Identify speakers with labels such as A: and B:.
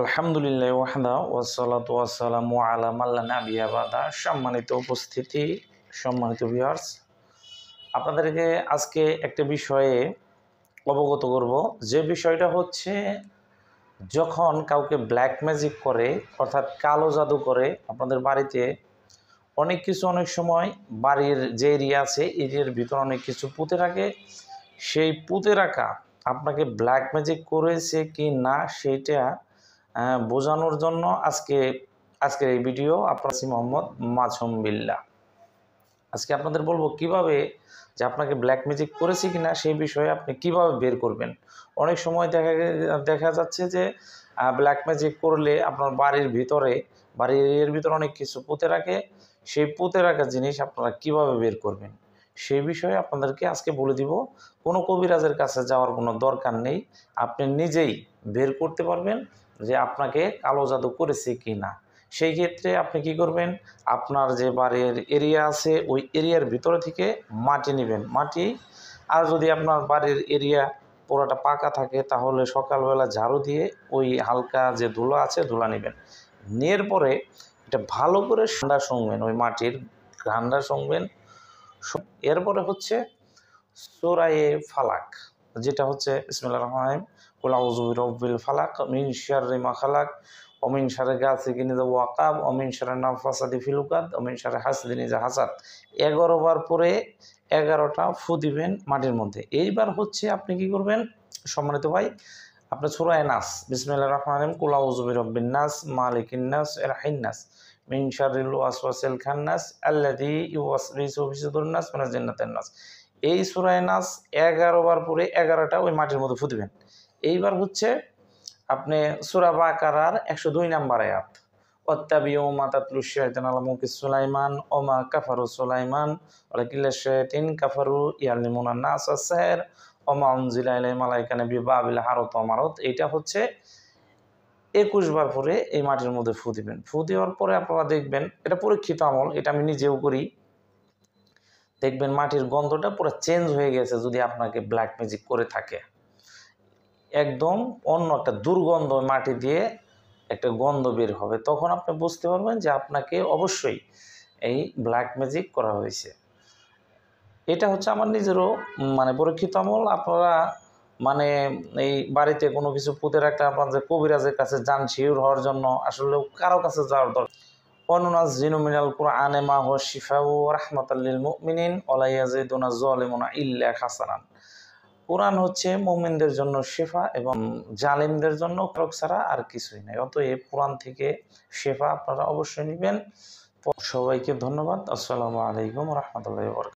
A: আলহামদুলিল্লাহ ওয়াহদা ওয়াসসালাতু ওয়াসসালামু আলা মান লা নাবিয়্যা বাদা। সম্মানিত উপস্থিতি, সম্মানিত ভিউয়ার্স, আপনাদেরকে আজকে একটা বিষয়ে অবগত করব। যে বিষয়টা হচ্ছে, যখন কাউকে ব্ল্যাক ম্যাজিক করে অর্থাৎ কালো জাদু করে আপনাদের বাড়িতে অনেক কিছু, অনেক সময় বাড়ির যে এরিয়া আছে এরিয়ার ভিতরে অনেক কিছু পুঁতে রাখে। সেই পুঁতে রাখা আপনাকে ব্ল্যাক ম্যাজিক করেছে কি না সেইটা বোঝানোর জন্য আজকের এই ভিডিও। আপনার মোহাম্মদ মাসুম বিল্লাহ। আজকে আপনাদের বলবো কিভাবে যে আপনাকে ব্ল্যাক ম্যাজিক করেছে কিনা সেই বিষয়ে আপনি কিভাবে বের করবেন। অনেক সময় দেখা যাচ্ছে যে ব্ল্যাক ম্যাজিক করলে আপনার বাড়ির ভিতরে অনেক কিছু পুঁতে রাখে। সেই পুঁতে রাখা জিনিস আপনারা কিভাবে বের করবেন সেই বিষয়ে আপনাদেরকে আজকে বলে দিব। কোনো কবিরাজের কাছে যাওয়ার কোনো দরকার নেই, আপনি নিজেই বের করতে পারবেন যে আপনাকে কালো জাদু করেছে কি না। সেই ক্ষেত্রে আপনি কি করবেন, আপনার যে বাড়ির এরিয়া আছে ওই এরিয়ার ভিতরে থেকে মাটি নেবেন। মাটি, আর যদি আপনার বাড়ির এরিয়া পুরোটা পাকা থাকে তাহলে সকালবেলা ঝাড়ু দিয়ে ওই হালকা যে ধুলো আছে ধুলা নেবেন। নেওয়ার পরে এটা ভালো করে ঠান্ডা শুংবেন, ওই মাটির ঠান্ডা শুংবেন। এরপরে হচ্ছে সূরায়ে ফালাক, যেটা হচ্ছে বিসমিল্লাহির রহমানির রহিম, কুল আউযু বিরাব্বিল ফালাক মিন শাররি মা খালাক ওয়া মিন শাররি গাসিকিন ইযা ওয়াকাব ওয়া মিন শাররি নাফাসাতি ফিল উকাদ ওয়া মিন শাররি হাসিদিন ইযা হাসাদ। 11 বার পরে 11টা ফু দিবেন মাটির মধ্যে। এইবার হচ্ছে আপনি কি করবেন সম্মানিত ভাই, আপনি সূরা নাস বিসমিল্লাহির রহমানির রহিম, কুল আউযু বিরাব্বিন নাস মালিকিন নাস ইলাহিন নাস মিন শাররিল ওয়াসওয়াসিল খান্নাস আল্লাযী ইউওয়াসবিসু ফি সুদুরিন নাস মিনাল জিন্নাতি ওয়ান নাস। এই সূরা নাস 11 বার পরে 11টা ওই মাটির মধ্যে ফু দিবেন। এইবার হচ্ছে আপনি সূরা বাকারার 102 নম্বর আয়াত, ওয়াত্তাবিউ মা তাতলু শায়াতিনু আলা মুলকি সুলাইমান ওয়া মা কাফারু সুলাইমান ওয়ালাকিন্না শায়াতিন কাফারু ইয়ালিমুনা নাস আস-সিহর ওয়া মা উনজিলা ইলাল মালাইকানা বিবাবিল হারুত ওয়া মারুত। এইটা হচ্ছে 21 বার পরে এই মাটির মধ্যে ফু দিবেন। ফু দেওয়ার পরে আপনারা দেখবেন, এটা পরীক্ষিত আমল, এটা আমি নিজেও করি, দেখবেন মাটির গন্ধটা পুরো চেঞ্জ হয়ে গেছে। যদি আপনাকে ব্ল্যাক ম্যাজিক করে থাকে, একদম অন্য একটা দুর্গন্ধ, মাটি দিয়ে একটা গন্ধ বের হবে, তখন আপনি বুঝতে পারবেন যে আপনাকে অবশ্যই এই ব্ল্যাক ম্যাজিক করা হয়েছে। এটা হচ্ছে আমার নিজেরও পরীক্ষিত আমল। আপনারা এই বাড়িতে কোনো কিছু পুঁতে রাখলে আপনাদের কবিরাজের কাছে যান শিওর হওয়ার জন্য, আসলে কারো কাছে যাওয়ার দরকার। ওয়ানুনাজ্জিলু মিনাল কুরআনি মা হুয়া শিফাউ ওয়া রাহমাতাল লিল মুমিনিন ওয়া লা ইয়াজিদুনা যালিমিনা ইল্লা খাসারান। কোরআন হচ্ছে মুমিনদের জন্য শেফা এবং জালিমদের জন্য কারক ছাড়া আর কিছুই নাই। অতএব কোরআন থেকে শেফা আপনারা অবশ্যই নেবেন। সবাইকে ধন্যবাদ। আসসালামু আলাইকুম ওয়া রাহমাতুল্লাহি ওয়া বারাকাতুহু।